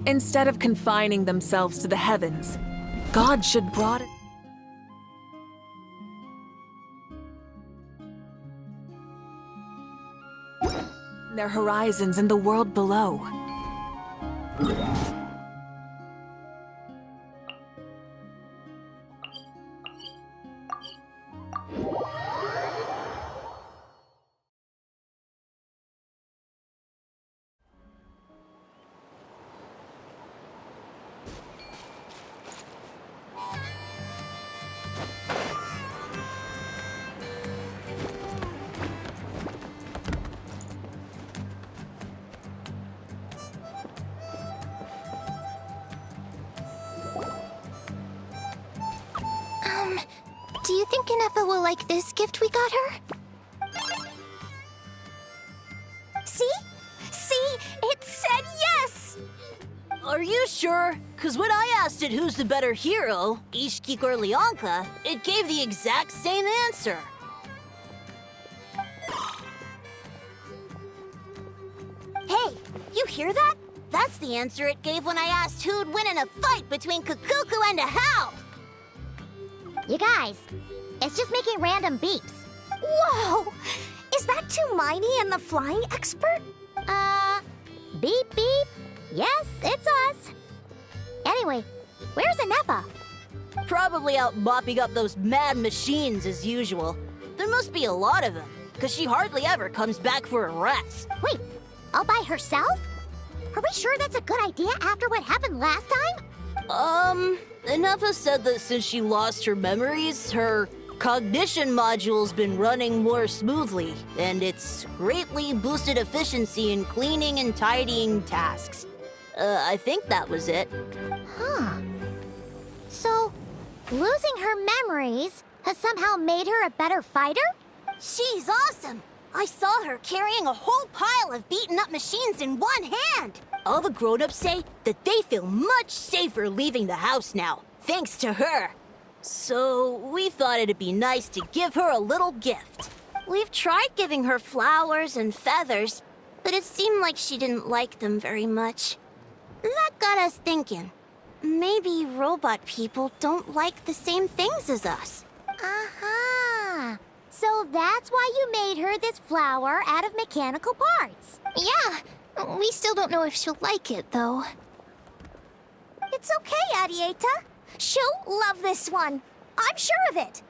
Instead of confining themselves to the heavens, God should broaden their horizons in the world below. Do you think Inefa will like this gift we got her? See? See? It said yes! Are you sure? Because when I asked it who's the better hero, Ishkik or Leonka, it gave the exact same answer. Hey, you hear that? That's the answer it gave when I asked who'd win in a fight between Kukuku and a Hal. You guys, it's just making random beeps. Whoa! Is that Tumaini and the flying expert? Beep beep. Yes, it's us. Anyway, where's Inefa? Probably out mopping up those mad machines as usual. There must be a lot of them, because she hardly ever comes back for a rest. Wait, all by herself? Are we sure that's a good idea after what happened last time? Inefa said that since she lost her memories, her cognition module's been running more smoothly, and it's greatly boosted efficiency in cleaning and tidying tasks. I think that was it. Huh. So, losing her memories has somehow made her a better fighter? She's awesome! I saw her carrying a whole pile of beaten-up machines in one hand! All the grown-ups say that they feel much safer leaving the house now, thanks to her. So, we thought it'd be nice to give her a little gift. We've tried giving her flowers and feathers, but it seemed like she didn't like them very much. That got us thinking. Maybe robot people don't like the same things as us. Uh-huh. So that's why you made her this flower out of mechanical parts. Yeah, we still don't know if she'll like it, though. It's okay, Arieta. She'll love this one. I'm sure of it.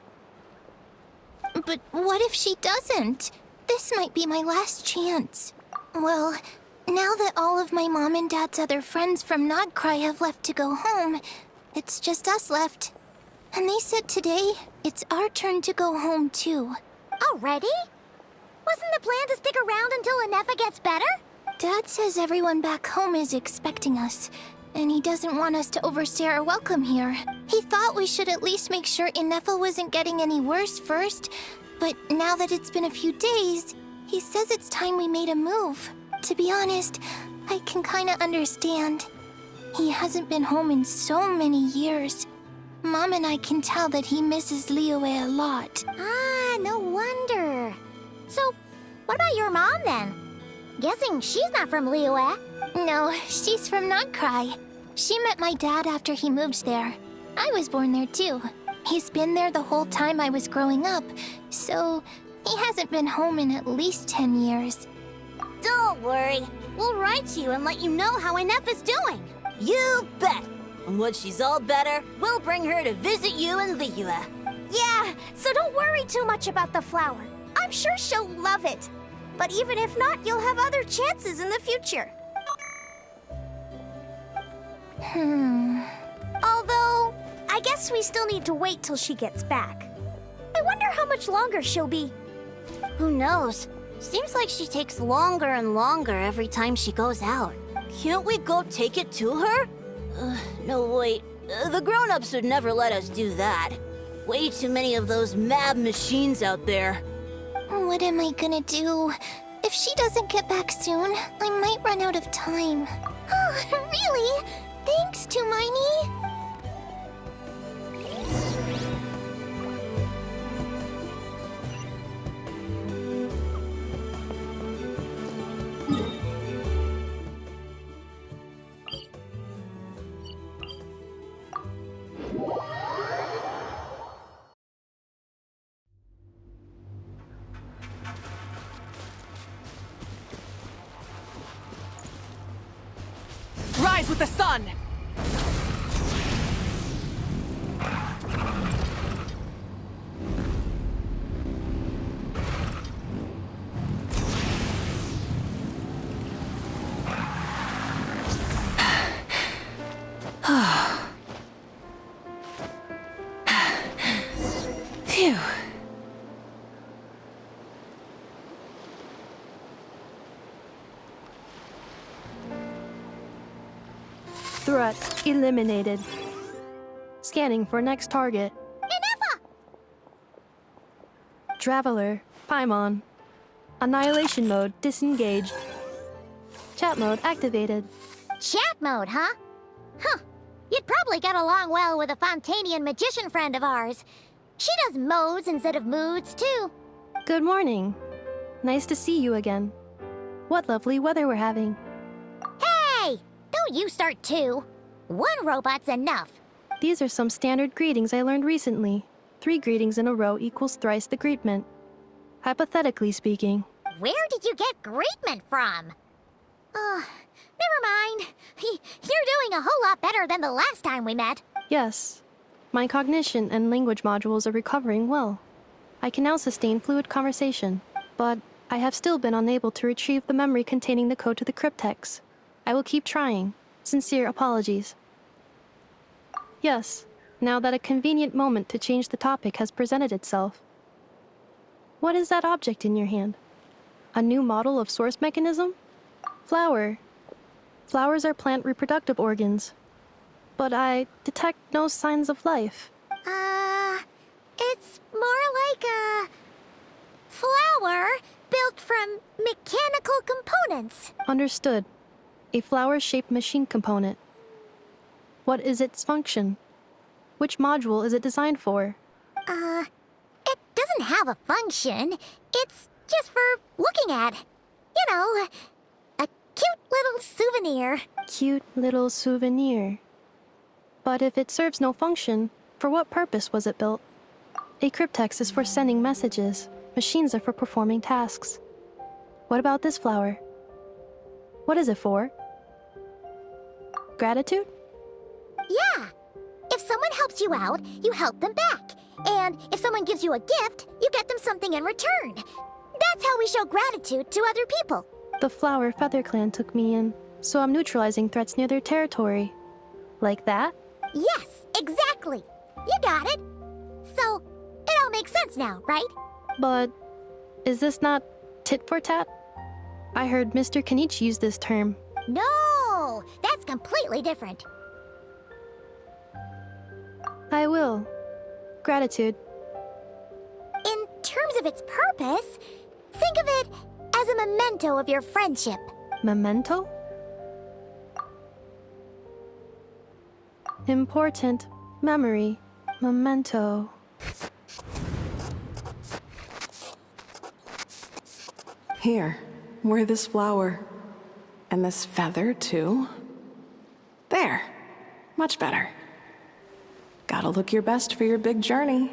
But what if she doesn't? This might be my last chance. Well, now that all of my mom and dad's other friends from Nodcry have left to go home, it's just us left. And they said today, it's our turn to go home, too. Already? Wasn't the plan to stick around until Inefa gets better? Dad says everyone back home is expecting us, and he doesn't want us to overstay our welcome here. He thought we should at least make sure Inefa wasn't getting any worse first, but now that it's been a few days, he says it's time we made a move. To be honest, I can kinda understand. He hasn't been home in so many years. Mom and I can tell that he misses Liyue a lot. Ah, no wonder. So, what about your mom then? Guessing she's not from Liyue. No, she's from Nodcry. She met my dad after he moved there. I was born there too. He's been there the whole time I was growing up, so he hasn't been home in at least 10 years. Don't worry. We'll write to you and let you know how Inefa's doing. You bet. And when she's all better, we'll bring her to visit you in Liyue. Yeah, so don't worry too much about the flower. I'm sure she'll love it. But even if not, you'll have other chances in the future. Although, I guess we still need to wait till she gets back. I wonder how much longer she'll be. Who knows? Seems like she takes longer and longer every time she goes out. Can't we go take it to her? No, wait. The grown-ups would never let us do that. Way too many of those mad machines out there. What am I gonna do? If she doesn't get back soon, I might run out of time. Oh, really? Thanks, Tumaini. synchronize with the sun! Phew. Threat eliminated. Scanning for next target. Inefa! Traveler, Paimon. Annihilation mode disengaged. Chat mode activated. Chat mode, huh? Huh. You'd probably get along well with a Fontanian magician friend of ours. She does modes instead of moods, too. Good morning. Nice to see you again. What lovely weather we're having. Hey! Don't you start too. One robot's enough. These are some standard greetings I learned recently. 3 greetings in a row equals thrice the greetment. Hypothetically speaking. Where did you get greetment from? Never mind. You're doing a whole lot better than the last time we met. Yes. My cognition and language modules are recovering well. I can now sustain fluid conversation, but I have still been unable to retrieve the memory containing the code to the cryptex. I will keep trying. Sincere apologies. Yes, now that a convenient moment to change the topic has presented itself. What is that object in your hand? A new model of source mechanism? Flower. Flowers are plant reproductive organs. But I detect no signs of life. It's more like a flower built from mechanical components. Understood. A flower-shaped machine component. What is its function? Which module is it designed for? It doesn't have a function. It's just for looking at. You know, a cute little souvenir. Cute little souvenir. But if it serves no function, for what purpose was it built? A cryptex is for sending messages. Machines are for performing tasks. What about this flower? What is it for? Gratitude? Yeah. If someone helps you out, you help them back. And if someone gives you a gift, you get them something in return. That's how we show gratitude to other people. The Flower Feather Clan took me in, so I'm neutralizing threats near their territory. Like that? Yes, exactly. You got it. So, it all makes sense now, right? But is this not tit for tat? I heard Mr. Kenichi use this term. No, that's completely different. I will. Gratitude. In terms of its purpose, think of it as a memento of your friendship. Memento? Important memory. Memento. Here, wear this flower. And this feather, too. There. Much better. Gotta look your best for your big journey.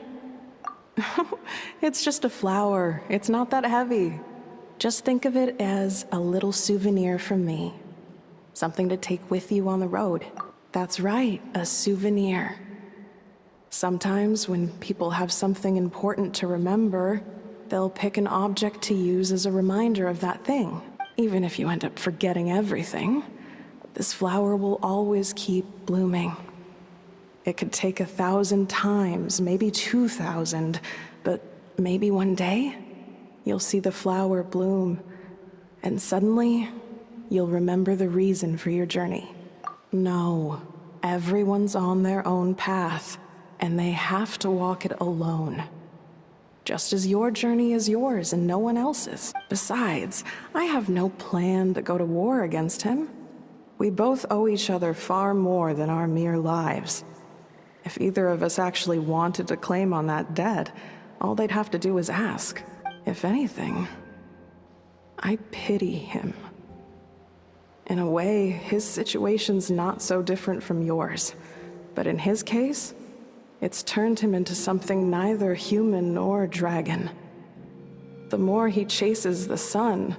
It's just a flower. It's not that heavy. Just think of it as a little souvenir from me. Something to take with you on the road. That's right, a souvenir. Sometimes when people have something important to remember, they'll pick an object to use as a reminder of that thing. Even if you end up forgetting everything, this flower will always keep blooming. It could take 1,000 times, maybe 2,000, but maybe one day, you'll see the flower bloom, and suddenly, you'll remember the reason for your journey. No, everyone's on their own path, and they have to walk it alone. Just as your journey is yours and no one else's. Besides, I have no plan to go to war against him. We both owe each other far more than our mere lives. If either of us actually wanted to claim on that debt, all they'd have to do is ask. If anything, I pity him. In a way, his situation's not so different from yours. But in his case, it's turned him into something neither human nor dragon. The more he chases the sun,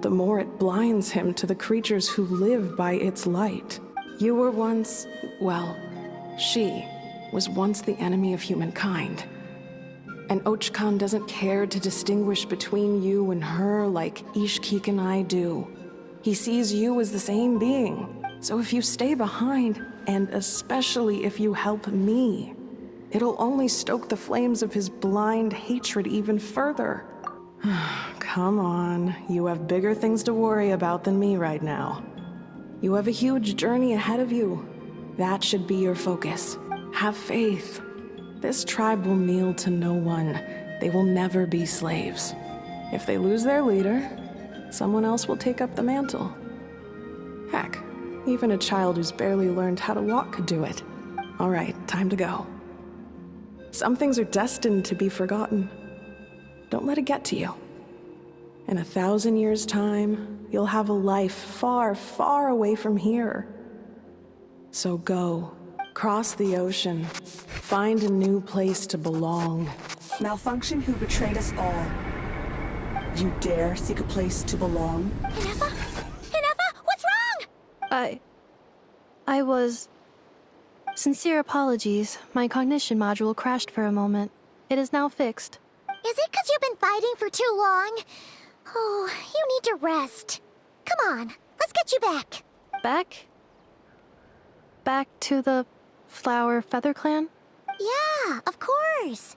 the more it blinds him to the creatures who live by its light. You were once, well, she was once the enemy of humankind. And Ochkan doesn't care to distinguish between you and her like Ishkik and I do. He sees you as the same being. So if you stay behind, and especially if you help me, it'll only stoke the flames of his blind hatred even further. Come on, you have bigger things to worry about than me right now. You have a huge journey ahead of you. That should be your focus. Have faith. This tribe will kneel to no one. They will never be slaves. If they lose their leader, someone else will take up the mantle. Heck, even a child who's barely learned how to walk could do it. All right, time to go. Some things are destined to be forgotten. Don't let it get to you. In 1,000 years' time, you'll have a life far, far away from here. So go, cross the ocean, find a new place to belong. Malfunction who betrayed us all. You dare seek a place to belong? Inefa? Inefa, what's wrong? I was... Sincere apologies. My cognition module crashed for a moment. It is now fixed. Is it because you've been fighting for too long? Oh, you need to rest. Come on, let's get you back. Back? Back to the Flower Feather Clan? Yeah, of course.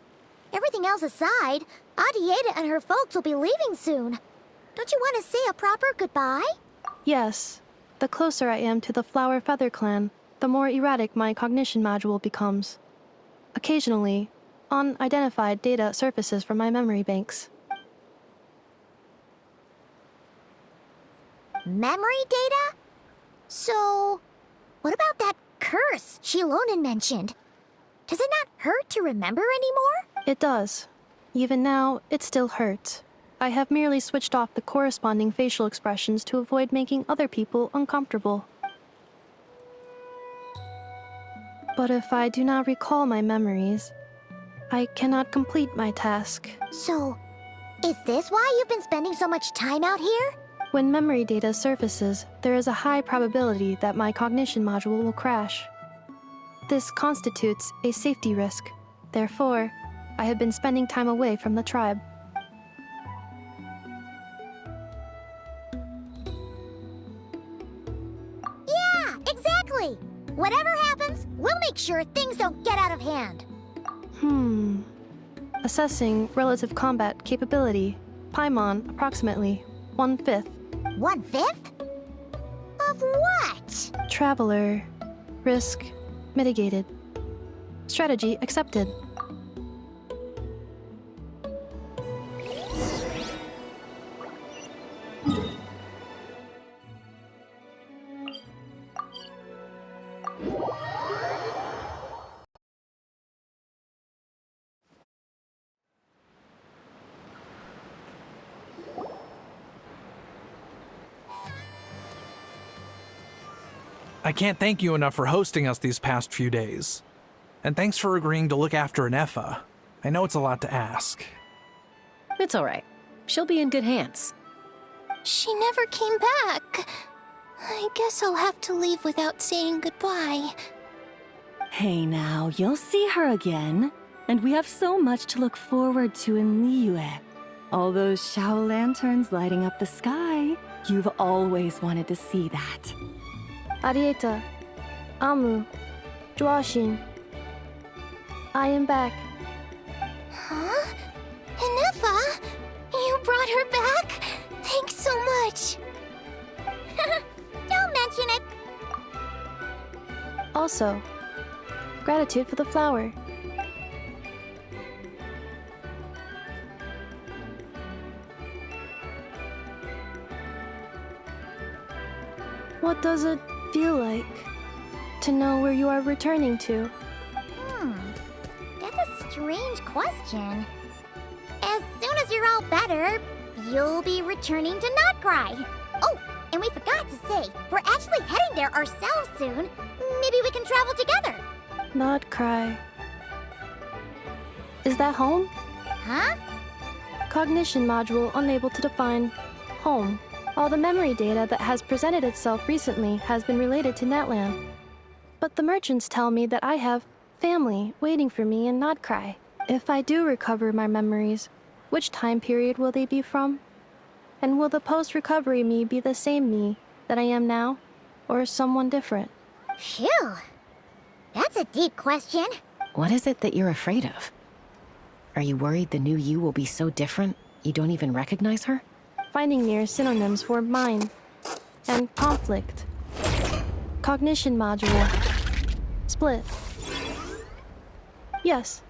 Everything else aside, Adieta and her folks will be leaving soon. Don't you want to say a proper goodbye? Yes. The closer I am to the Flower Feather Clan, the more erratic my cognition module becomes. Occasionally, unidentified data surfaces from my memory banks. Memory data? So, what about that curse Shilonen mentioned? Does it not hurt to remember anymore? It does. Even now, it still hurts. I have merely switched off the corresponding facial expressions to avoid making other people uncomfortable. But if I do not recall my memories, I cannot complete my task. So, is this why you've been spending so much time out here? When memory data surfaces, there is a high probability that my cognition module will crash. This constitutes a safety risk. Therefore, I have been spending time away from the tribe. Yeah, exactly! Whatever happens, we'll make sure things don't get out of hand. Assessing relative combat capability. Paimon, approximately 1/5. 1/5? Of what? Traveler. Risk mitigated. Strategy accepted. I can't thank you enough for hosting us these past few days. And thanks for agreeing to look after Inefa. I know it's a lot to ask. It's all right. She'll be in good hands. She never came back. I guess I'll have to leave without saying goodbye. Hey now, you'll see her again. And we have so much to look forward to in Liyue. All those Shao lanterns lighting up the sky. You've always wanted to see that. Arieta. Amu. Joashin. I am back. Huh? Inefa? You brought her back? Thanks so much. Don't mention it. Also, gratitude for the flower. What does it feel like to know where you are returning to? That's a strange question. As soon as you're all better, you'll be returning to Not Cry. Oh, and we forgot to say, we're actually heading there ourselves soon. Maybe we can travel together. Not cry. Is that home? Huh? Cognition module unable to define home All the memory data that has presented itself recently has been related to Natlan. But the merchants tell me that I have family waiting for me in Nodcry. If I do recover my memories, which time period will they be from? And will the post-recovery me be the same me that I am now, or someone different? Phew. That's a deep question. What is it that you're afraid of? Are you worried the new you will be so different you don't even recognize her? Finding near synonyms for mine and conflict. Cognition module. Split. Yes.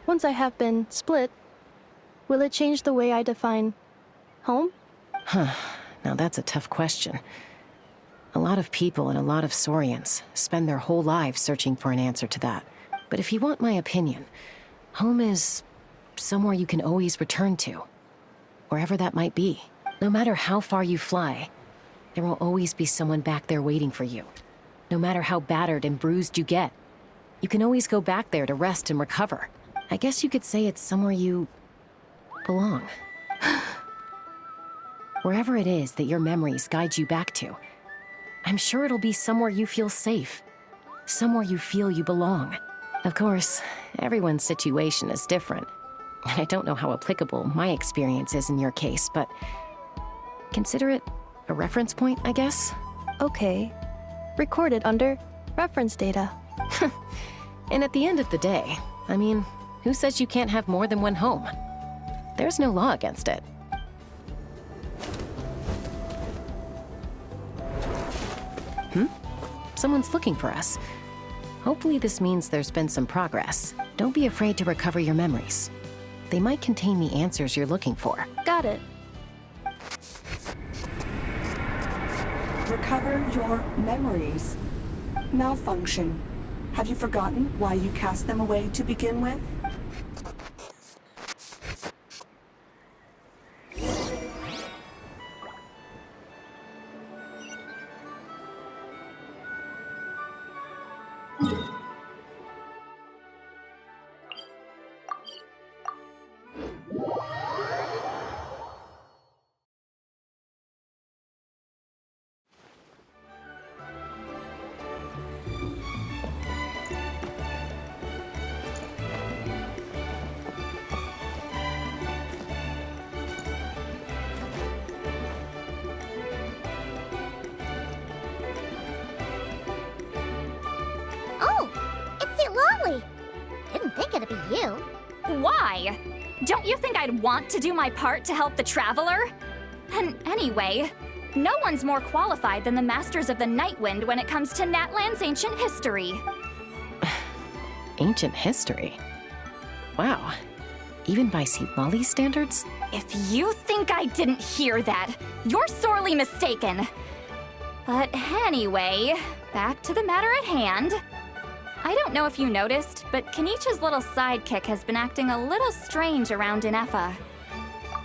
Once I have been split, will it change the way I define home? Huh. Now that's a tough question. A lot of people and a lot of Saurians spend their whole lives searching for an answer to that. But if you want my opinion, home is somewhere you can always return to. Wherever that might be. No matter how far you fly, there will always be someone back there waiting for you. No matter how battered and bruised you get, you can always go back there to rest and recover. I guess you could say it's somewhere you belong. Wherever it is that your memories guide you back to, I'm sure it'll be somewhere you feel safe. Somewhere you feel you belong. Of course, everyone's situation is different. And I don't know how applicable my experience is in your case, but consider it a reference point, I guess? Okay. Recorded under reference data. And at the end of the day, I mean, who says you can't have more than one home? There's no law against it. Someone's looking for us. Hopefully this means there's been some progress. Don't be afraid to recover your memories. They might contain the answers you're looking for. Got it. Recover your memories. Malfunction. Have you forgotten why you cast them away to begin with? Didn't think it'd be you. Why? Don't you think I'd want to do my part to help the Traveler? And anyway, no one's more qualified than the Masters of the Nightwind when it comes to Natlan's ancient history. Ancient history? Wow. Even by Sealali standards? If you think I didn't hear that, you're sorely mistaken. But anyway, back to the matter at hand. I don't know if you noticed, but Kenichi's little sidekick has been acting a little strange around Inefa.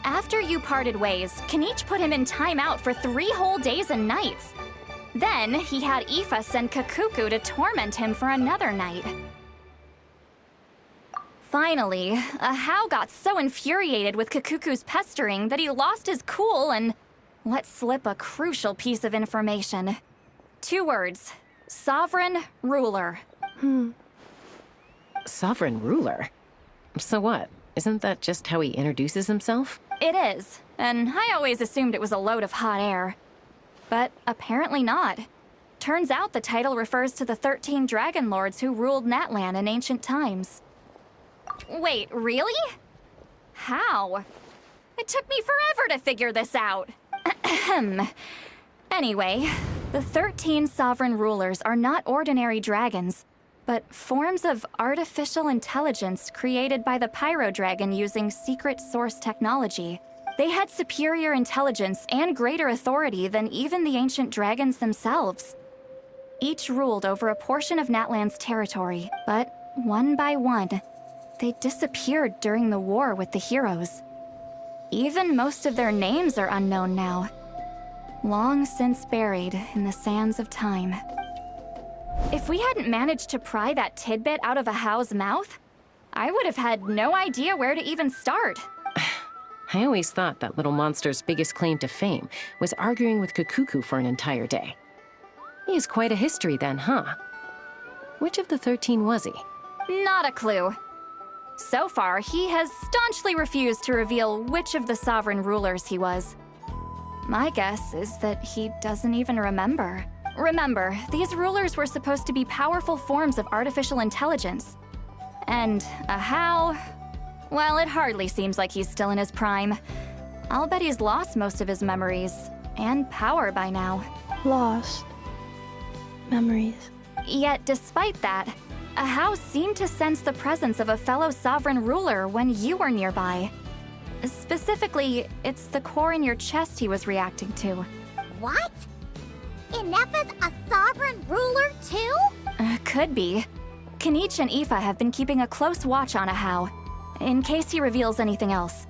After you parted ways, Kenich put him in timeout for 3 whole days and nights. Then, he had Aoife send Kakuku to torment him for another night. Finally, Ahau got so infuriated with Kakuku's pestering that he lost his cool and let slip a crucial piece of information. 2 words. Sovereign Ruler. Sovereign ruler? So what? Isn't that just how he introduces himself? It is, and I always assumed it was a load of hot air. But apparently not. Turns out the title refers to the 13 Dragon Lords who ruled Natlan in ancient times. Wait, really? How? It took me forever to figure this out. Anyway, the 13 sovereign rulers are not ordinary dragons, but forms of artificial intelligence created by the Pyro Dragon using secret source technology. They had superior intelligence and greater authority than even the ancient dragons themselves. Each ruled over a portion of Natlan's territory, but one by one, they disappeared during the war with the heroes. Even most of their names are unknown now, long since buried in the sands of time. If we hadn't managed to pry that tidbit out of Ahau's mouth, I would have had no idea where to even start. I always thought that little monster's biggest claim to fame was arguing with Kakuku for an entire day. He has quite a history then, huh? Which of the 13 was he? Not a clue. So far, he has staunchly refused to reveal which of the sovereign rulers he was. My guess is that he doesn't even remember. Remember, these rulers were supposed to be powerful forms of artificial intelligence. And how? Well, it hardly seems like he's still in his prime. I'll bet he's lost most of his memories and power by now. Lost. Memories. Yet, despite that, Ahau seemed to sense the presence of a fellow sovereign ruler when you were nearby. Specifically, it's the core in your chest he was reacting to. What? Inepha's a sovereign ruler too? Could be. Kanich and Aoife have been keeping a close watch on Ahau, in case he reveals anything else.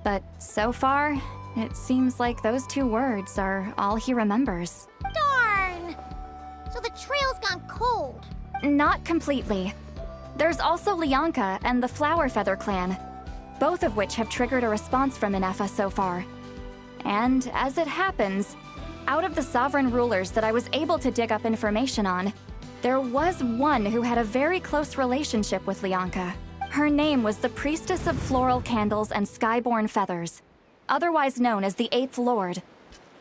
But so far, it seems like those 2 words are all he remembers. Darn! So the trail's gone cold. Not completely. There's also Lianka and the Flower Feather clan, both of which have triggered a response from Inepha so far. And as it happens, out of the sovereign rulers that I was able to dig up information on, there was one who had a very close relationship with Lianka. Her name was the Priestess of Floral Candles and Skyborn Feathers, otherwise known as the 8th Lord.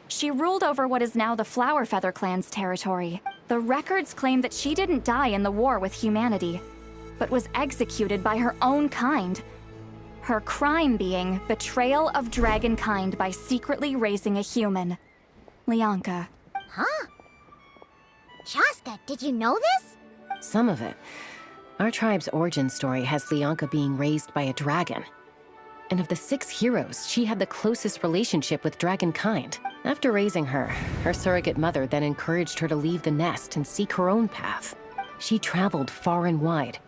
She ruled over what is now the Flower Feather clan's territory. The records claim that she didn't die in the war with humanity, but was executed by her own kind. Her crime being betrayal of dragonkind by secretly raising a human. Lianka. Huh? Chaska, did you know this? Some of it. Our tribe's origin story has Lianka being raised by a dragon. And of the 6 heroes, she had the closest relationship with dragonkind. After raising her, her surrogate mother then encouraged her to leave the nest and seek her own path. She traveled far and wide,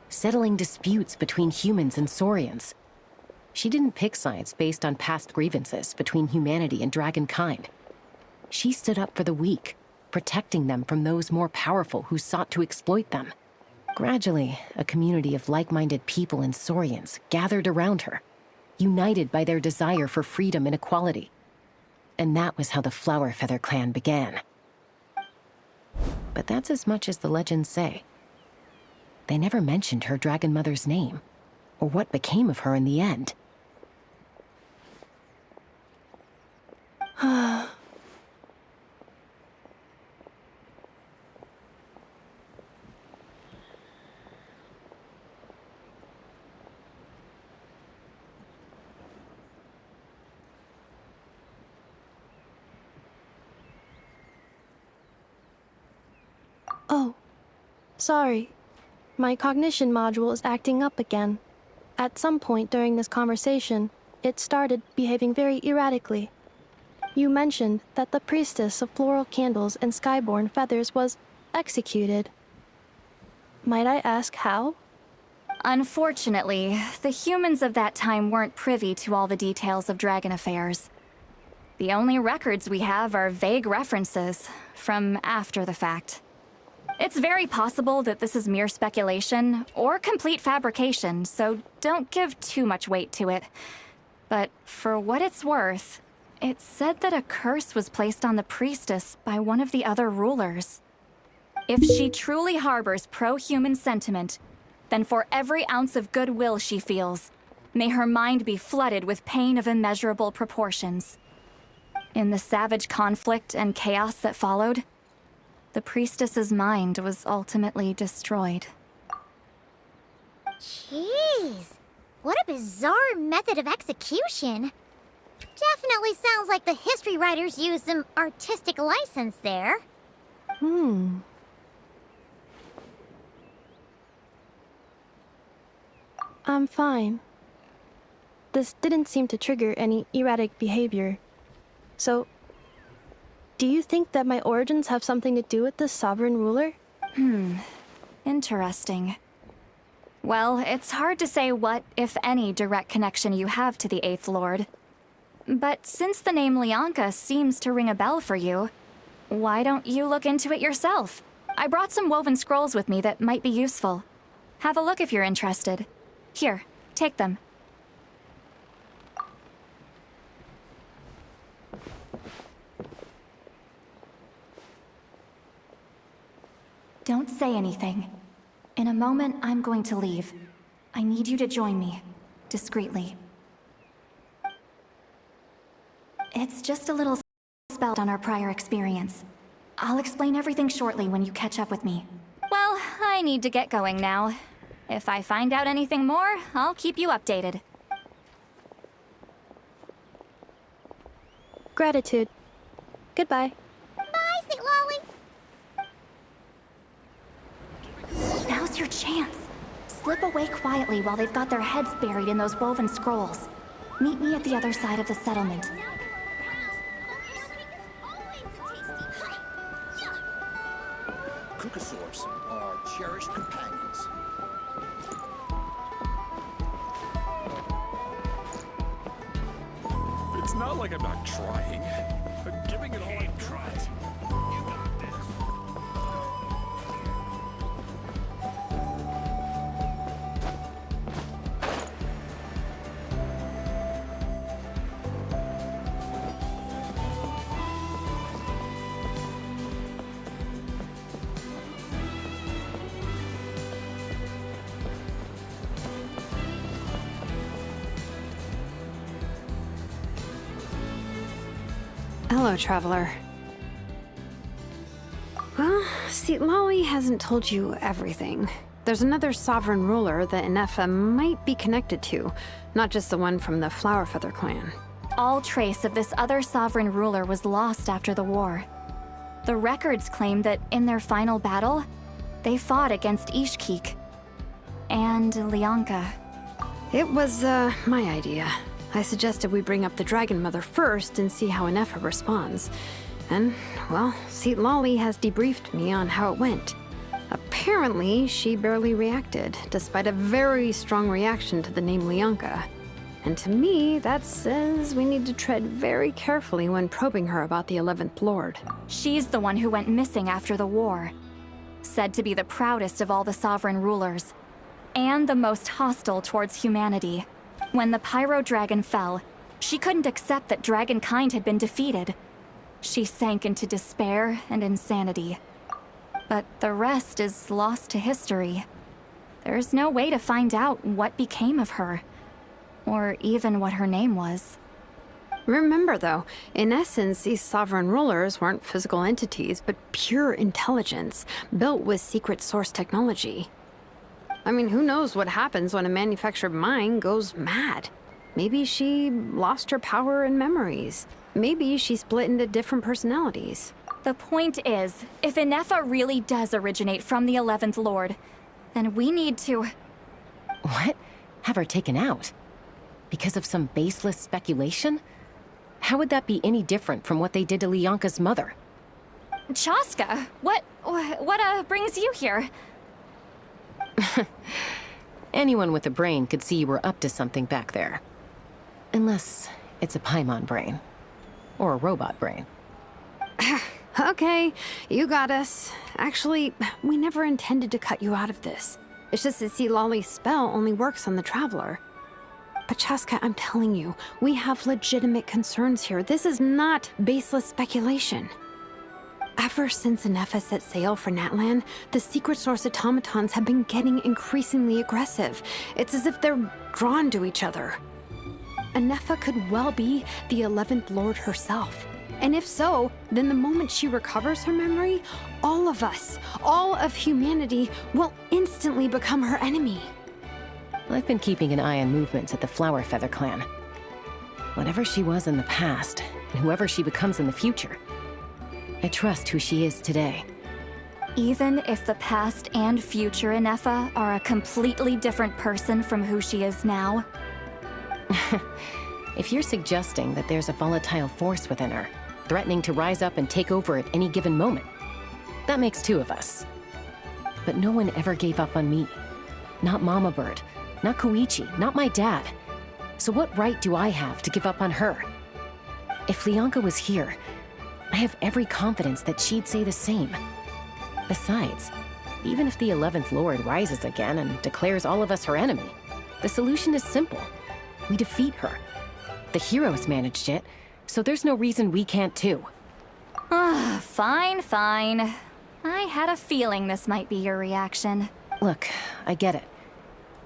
settling disputes between humans and saurians. She didn't pick sides based on past grievances between humanity and dragonkind. She stood up for the weak, protecting them from those more powerful who sought to exploit them. Gradually, a community of like-minded people and saurians gathered around her, united by their desire for freedom and equality. And that was how the Flower Feather clan began. But that's as much as the legends say. They never mentioned her dragon mother's name, or what became of her in the end. Oh, sorry. My cognition module is acting up again. At some point during this conversation, it started behaving very erratically. You mentioned that the Priestess of Floral Candles and Skyborn Feathers was executed. Might I ask how? Unfortunately, the humans of that time weren't privy to all the details of dragon affairs. The only records we have are vague references from after the fact. It's very possible that this is mere speculation or complete fabrication, so don't give too much weight to it. But for what it's worth, it's said that a curse was placed on the priestess by one of the other rulers. If she truly harbors pro-human sentiment, then for every ounce of goodwill she feels, may her mind be flooded with pain of immeasurable proportions. In the savage conflict and chaos that followed, the priestess's mind was ultimately destroyed. Jeez, what a bizarre method of execution. Definitely sounds like the history writers used some artistic license there. I'm fine. This didn't seem to trigger any erratic behavior. So, do you think that my origins have something to do with this sovereign ruler? Interesting. Well, it's hard to say what, if any, direct connection you have to the 8th Lord. But since the name Lianka seems to ring a bell for you, why don't you look into it yourself? I brought some woven scrolls with me that might be useful. Have a look if you're interested. Here, take them. Don't say anything. In a moment, I'm going to leave. I need you to join me, discreetly. It's just a little spell on our prior experience. I'll explain everything shortly when you catch up with me. Well, I need to get going now. If I find out anything more, I'll keep you updated. Gratitude. Goodbye. Bye, Sweet Lolly. Now's your chance. Slip away quietly while they've got their heads buried in those woven scrolls. Meet me at the other side of the settlement. Kukasaurs are cherished companions. It's not like I'm not trying. I'm giving it all I've tried. You got this. Hello, Traveler. Well, see, Lolly hasn't told you everything. There's another sovereign ruler that Inefa might be connected to, not just the one from the Flower Feather clan. All trace of this other sovereign ruler was lost after the war. The records claim that in their final battle, they fought against Ishkik and Lianka. It was, my idea. I suggested we bring up the Dragon Mother first and see how Inefa responds. And, well, Seat Lolly has debriefed me on how it went. Apparently, she barely reacted, despite a very strong reaction to the name Lianka. And to me, that says we need to tread very carefully when probing her about the 11th Lord. She's the one who went missing after the war. Said to be the proudest of all the sovereign rulers. And the most hostile towards humanity. When the Pyro Dragon fell, she couldn't accept that dragonkind had been defeated. She sank into despair and insanity. But the rest is lost to history. There's no way to find out what became of her. Or even what her name was. Remember, though, in essence, these sovereign rulers weren't physical entities, but pure intelligence, built with secret source technology. I mean, who knows what happens when a manufactured mind goes mad? Maybe she lost her power and memories. Maybe she split into different personalities. The point is, if Inefa really does originate from the 11th Lord, then we need to... What? Have her taken out? Because of some baseless speculation? How would that be any different from what they did to Lianka's mother? Chaska, what brings you here? Anyone with a brain could see you were up to something back there. Unless it's a Paimon brain. Or a robot brain. Okay, you got us. Actually, we never intended to cut you out of this. It's just that see, Lolly's spell only works on the Traveler. But Chaska, I'm telling you, we have legitimate concerns here. This is not baseless speculation. Ever since Inefa set sail for Natlan, the secret source automatons have been getting increasingly aggressive. It's as if they're drawn to each other. Inefa could well be the 11th Lord herself. And if so, then the moment she recovers her memory, all of us, all of humanity, will instantly become her enemy. I've been keeping an eye on movements at the Flower Feather clan. Whatever she was in the past, and whoever she becomes in the future, I trust who she is today. Even if the past and future Inefa are a completely different person from who she is now? If you're suggesting that there's a volatile force within her, threatening to rise up and take over at any given moment, that makes two of us. But no one ever gave up on me. Not Mama Bird, not Koichi, not my dad. So what right do I have to give up on her? If Lianka was here, I have every confidence that she'd say the same. Besides, even if the 11th Lord rises again and declares all of us her enemy, the solution is simple. We defeat her. The heroes managed it, so there's no reason we can't too. Fine, fine. I had a feeling this might be your reaction. Look, I get it.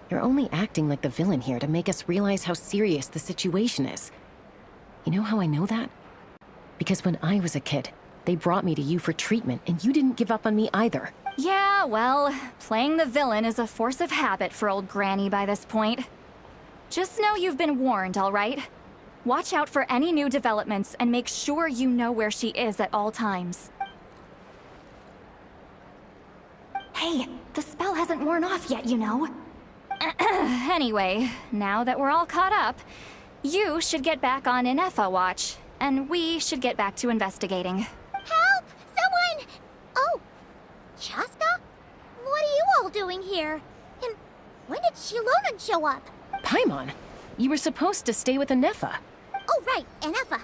You're only acting like the villain here to make us realize how serious the situation is. You know how I know that? Because when I was a kid, they brought me to you for treatment, and you didn't give up on me either. Yeah, well, playing the villain is a force of habit for old Granny by this point. Just know you've been warned, all right? Watch out for any new developments and make sure you know where she is at all times. Hey, the spell hasn't worn off yet, you know. Anyway, now that we're all caught up, you should get back on Inefa watch, and we should get back to investigating. Help! Someone! Oh, Chaska? What are you all doing here? And when did Shilonan show up? Paimon, you were supposed to stay with Inefa. Oh, right, Inefa.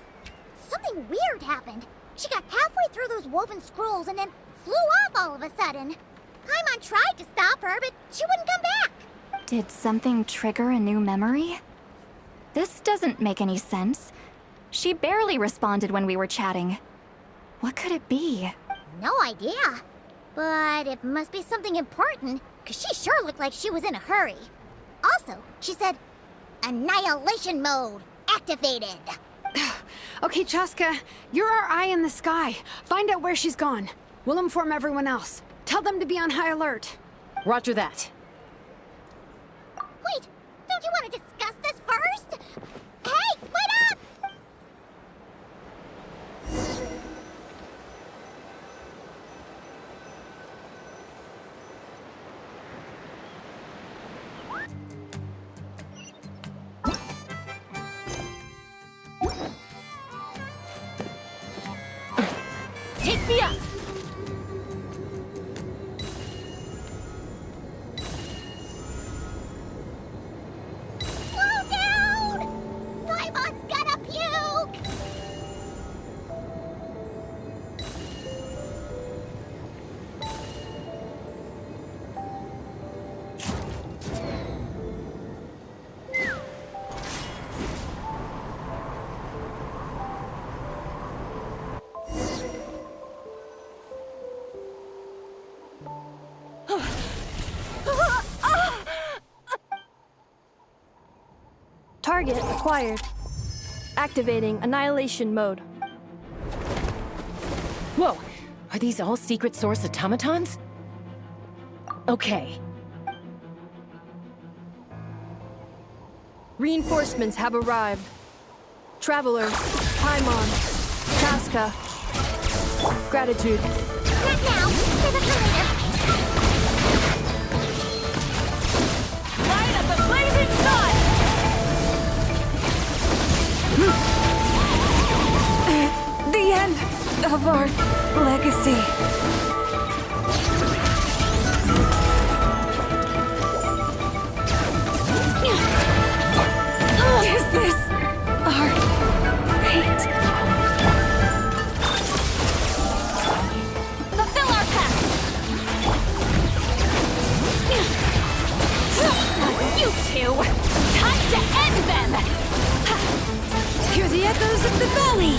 Something weird happened. She got halfway through those woven scrolls and then flew off all of a sudden. Paimon tried to stop her, but she wouldn't come back. Did something trigger a new memory? This doesn't make any sense. She barely responded when we were chatting. What could it be? No idea. But it must be something important, because she sure looked like she was in a hurry. Also, she said, Annihilation mode activated. Okay, Chaska, you're our eye in the sky. Find out where she's gone. We'll inform everyone else. Tell them to be on high alert. Roger that. Wait, don't you want to discuss this first? Hey, wait up! Take me up! Slow down! Paimon's gonna puke! Target acquired. Activating annihilation mode. Whoa! Are these all secret source automatons? Okay. Reinforcements have arrived. Traveler, Paimon, Chaska. Gratitude. Not now. Save it for later. Light up the blazing sun! The end of our legacy. Is this our fate? Fulfill our pact! You two! Time to end them! Hear the echoes of the valley.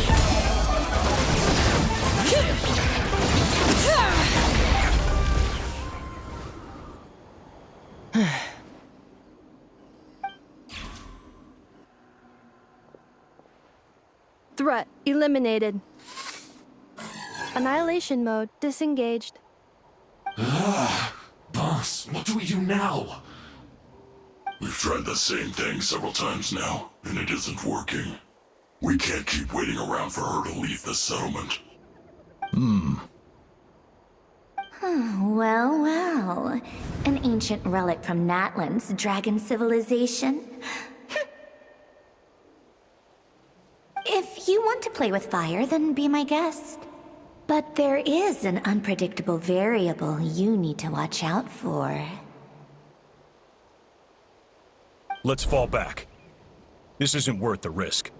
Threat eliminated. Annihilation mode disengaged. Boss, what do we do now? We've tried the same thing several times now, and it isn't working. We can't keep waiting around for her to leave the settlement. Well, well. An ancient relic from Natlan's dragon civilization. If you want to play with fire, then be my guest. But there is an unpredictable variable you need to watch out for. Let's fall back. This isn't worth the risk.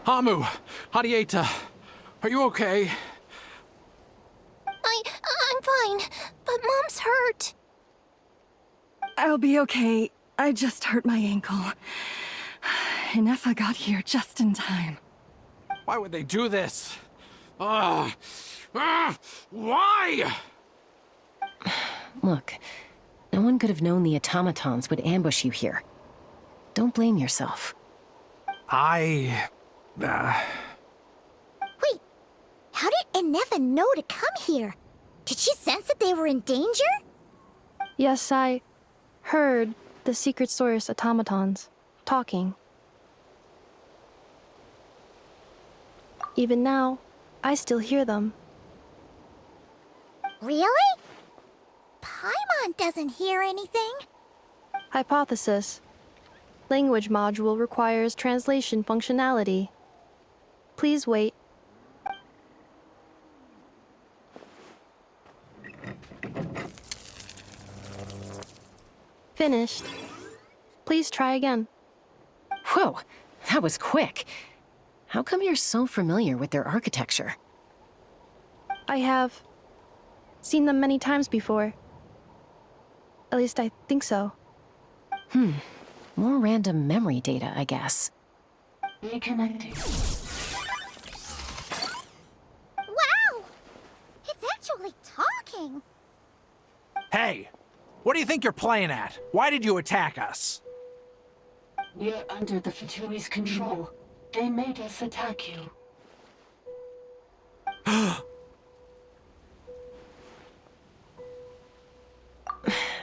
Hamu, Hadieta, are you okay? I'm fine, but Mom's hurt. I'll be okay. I just hurt my ankle. Inefa got here just in time. Why would they do this? Why? Look, no one could have known the automatons would ambush you here. Don't blame yourself. Wait, how did Inefa know to come here? Did she sense that they were in danger? Yes, I heard the secret source automatons talking. Even now, I still hear them. Really? Paimon doesn't hear anything. Hypothesis. Language module requires translation functionality. Please wait. Finished. Please try again. Whoa, that was quick. How come you're so familiar with their architecture? I have seen them many times before. At least I think so. More random memory data, I guess. Reconnecting. Wow! It's actually talking. Hey, what do you think you're playing at? Why did you attack us? We're under the Fatui's control. They made us attack you.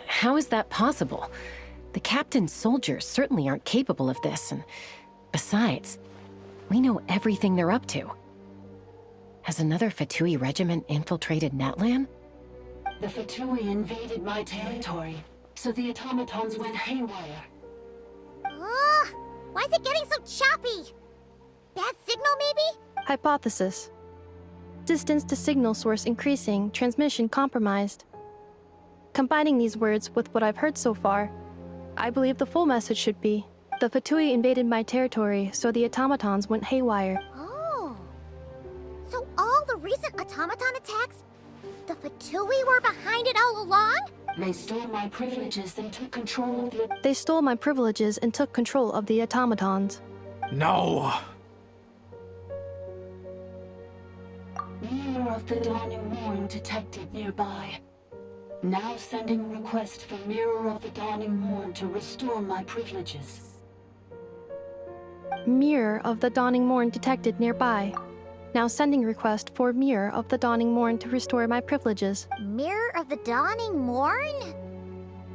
How is that possible? The captain's soldiers certainly aren't capable of this, and besides, we know everything they're up to. Has another Fatui regiment infiltrated Natlan? The Fatui invaded my territory, so the automatons went haywire. Why is it getting so choppy? Bad signal, maybe? Hypothesis. Distance to signal source increasing, transmission compromised. Combining these words with what I've heard so far, I believe the full message should be, the Fatui invaded my territory, so the automatons went haywire. Oh. So all the recent automaton attacks, the Fatui were behind it all along? They stole my privileges and took control of the... They stole my privileges and took control of the automatons. No. Mirror of the Dawning Morn detected nearby. Now sending request for Mirror of the Dawning Morn to restore my privileges. Mirror of the Dawning Morn detected nearby. Now sending request for Mirror of the Dawning Morn to restore my privileges. Mirror of the Dawning Morn?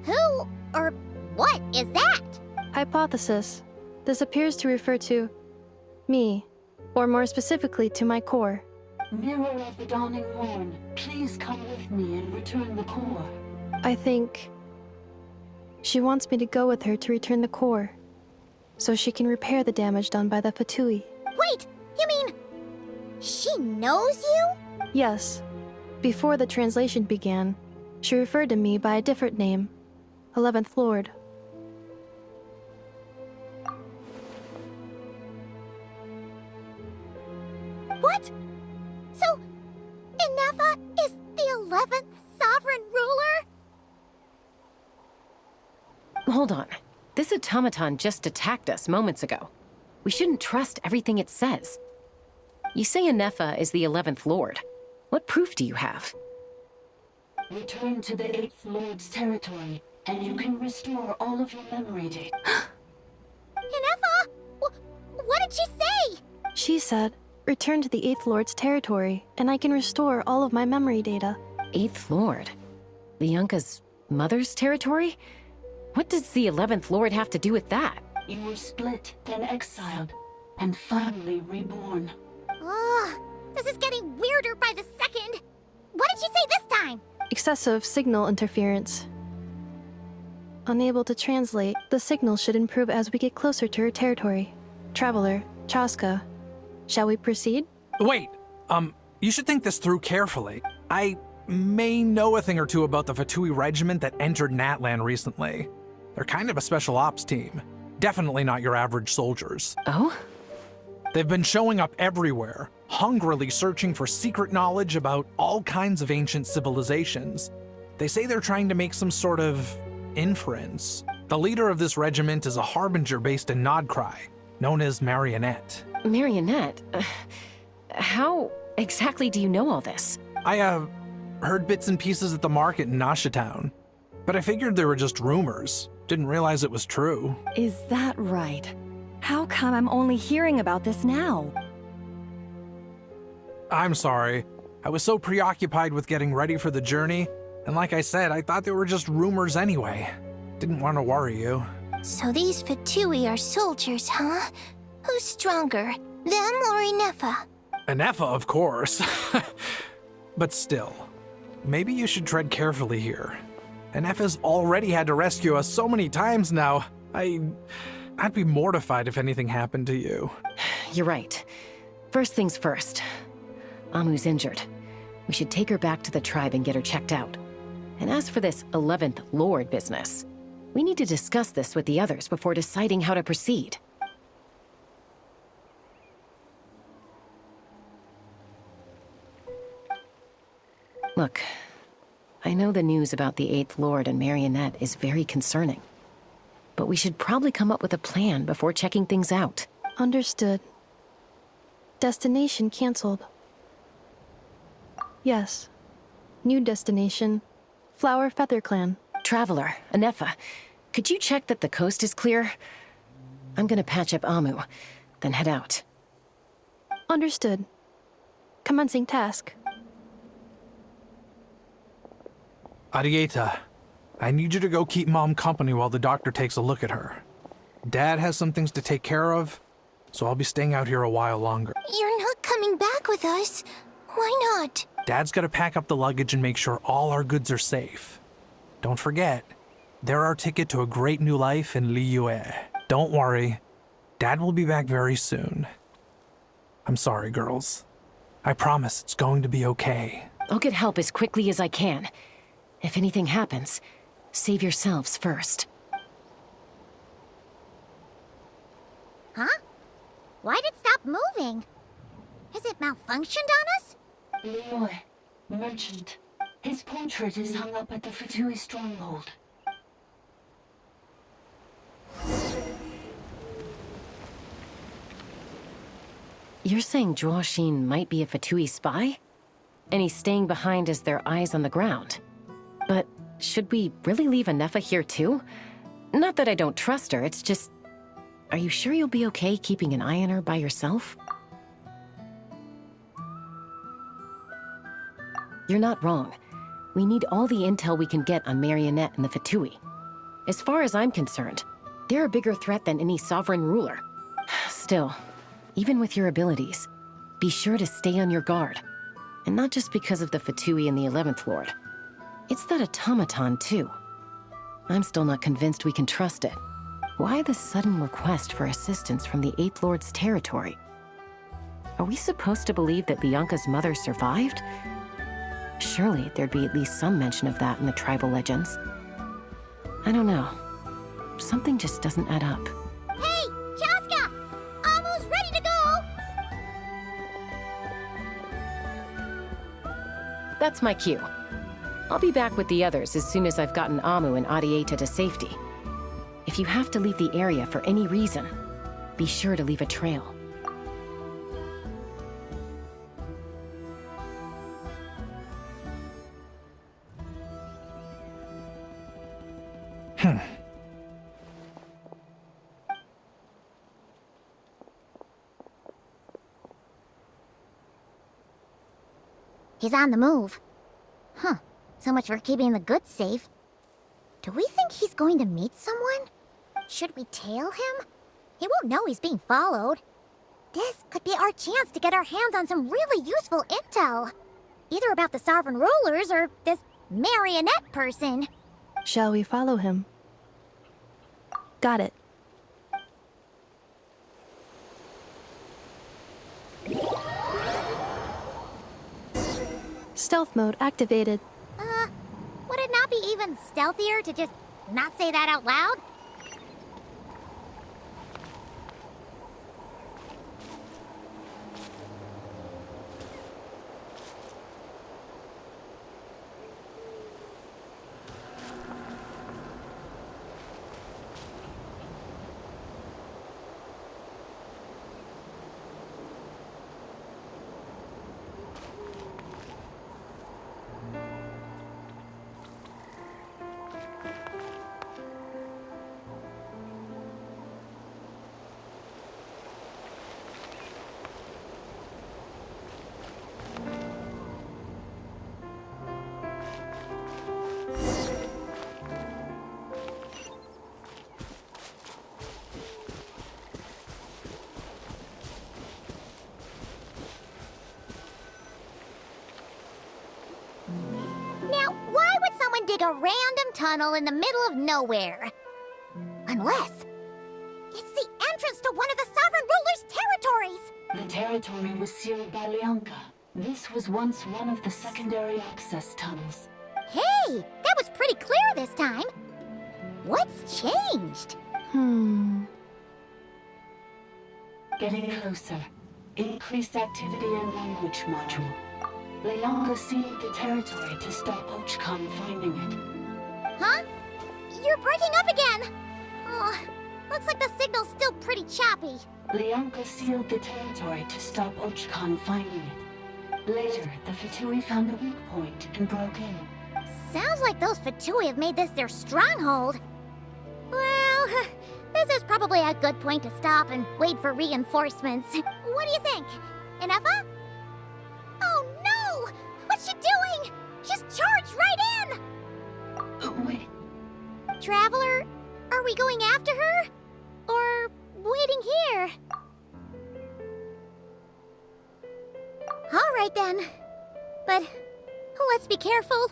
Who or what is that? Hypothesis. This appears to refer to me, or more specifically to my core. Mirror of the Dawning Morn, please come with me and return the core. I think she wants me to go with her to return the core, so she can repair the damage done by the Fatui. Wait, you mean she knows you? Yes. Before the translation began, she referred to me by a different name, 11th Lord. What? So, Inefa is the 11th sovereign ruler? Hold on. This automaton just attacked us moments ago. We shouldn't trust everything it says. You say Inefa is the 11th Lord. What proof do you have? Return to the 8th Lord's territory, and you can restore all of your memory data. Inefa! What did she say? She said, return to the 8th Lord's territory, and I can restore all of my memory data. 8th Lord? The Yunka's mother's territory? What does the 11th Lord have to do with that? You were split, then exiled, and finally reborn. This is getting weirder by the second. What did she say this time? Excessive signal interference. Unable to translate, the signal should improve as we get closer to her territory. Traveler, Chaska, shall we proceed? Wait, you should think this through carefully. I may know a thing or two about the Fatui regiment that entered Natlan recently. They're kind of a special ops team. Definitely not your average soldiers. Oh? They've been showing up everywhere, hungrily searching for secret knowledge about all kinds of ancient civilizations. They say they're trying to make some sort of inference. The leader of this regiment is a harbinger based in Nodcry. known as Marionette. Marionette? How exactly do you know all this? I, heard bits and pieces at the market in Nashatown, but I figured they were just rumors. Didn't realize it was true. Is that right? How come I'm only hearing about this now? I'm sorry. I was so preoccupied with getting ready for the journey, and like I said, I thought they were just rumors anyway. Didn't want to worry you. So these Fatui are soldiers, huh? Who's stronger, them or Inefa? Inefa, of course. But still, maybe you should tread carefully here. Inefa's already had to rescue us so many times now. I'd be mortified if anything happened to you. You're right. First things first. Amu's injured. We should take her back to the tribe and get her checked out. And as for this 11th Lord business, we need to discuss this with the others before deciding how to proceed. Look, I know the news about the 8th Lord and Marionette is very concerning, but we should probably come up with a plan before checking things out. Understood. Destination canceled. Yes. New destination, Flower Feather Clan. Traveler, Inefa, could you check that the coast is clear? I'm gonna patch up Amu, then head out. Understood. Commencing task. Arieta, I need you to go keep Mom company while the doctor takes a look at her. Dad has some things to take care of, so I'll be staying out here a while longer. You're not coming back with us. Why not? Dad's gotta pack up the luggage and make sure all our goods are safe. Don't forget, they're our ticket to a great new life in Liyue. Don't worry, Dad will be back very soon. I'm sorry, girls. I promise it's going to be okay. I'll get help as quickly as I can. If anything happens, save yourselves first. Huh? Why'd it stop moving? Has it malfunctioned on us? Liyue, merchant. His portrait is hung up at the Fatui stronghold. You're saying Zhuoxin might be a Fatui spy? And he's staying behind as their eyes on the ground. But should we really leave Inefa here too? Not that I don't trust her, it's just... Are you sure you'll be okay keeping an eye on her by yourself? You're not wrong. We need all the intel we can get on Marionette and the Fatui. As far as I'm concerned, they're a bigger threat than any sovereign ruler. Still, even with your abilities, be sure to stay on your guard. And not just because of the Fatui and the 11th Lord. It's that automaton, too. I'm still not convinced we can trust it. Why the sudden request for assistance from the 8th Lord's territory? Are we supposed to believe that Lianka's mother survived? Surely there'd be at least some mention of that in the tribal legends. I don't know. Something just doesn't add up. Hey, Chaska! Amu's ready to go! That's my cue. I'll be back with the others as soon as I've gotten Amu and Arieta to safety. If you have to leave the area for any reason, be sure to leave a trail. He's on the move. Huh. So much for keeping the goods safe. Do we think he's going to meet someone? Should we tail him? He won't know he's being followed. This could be our chance to get our hands on some really useful intel. Either about the sovereign rulers or this marionette person. Shall we follow him? Got it. Stealth mode activated. Would it not be even stealthier to just not say that out loud? like a random tunnel in the middle of nowhere. Unless it's the entrance to one of the Sovereign Ruler's territories! The territory was sealed by Leonka. This was once one of the secondary access tunnels. Hey, that was pretty clear this time. What's changed? Getting closer. Increased activity in language module. Leonka sealed the territory to stop Ochcon finding it. Huh? You're breaking up again! Oh, looks like the signal's still pretty choppy. Leonka sealed the territory to stop Ochcon finding it. Later, the Fatui found a weak point and broke in. Sounds like those Fatui have made this their stronghold. Well, this is probably a good point to stop and wait for reinforcements. What do you think? Inefa? Oh no! What's she doing? Just charged right in! Wait. Traveler, are we going after her? Or waiting here? All right then. But let's be careful.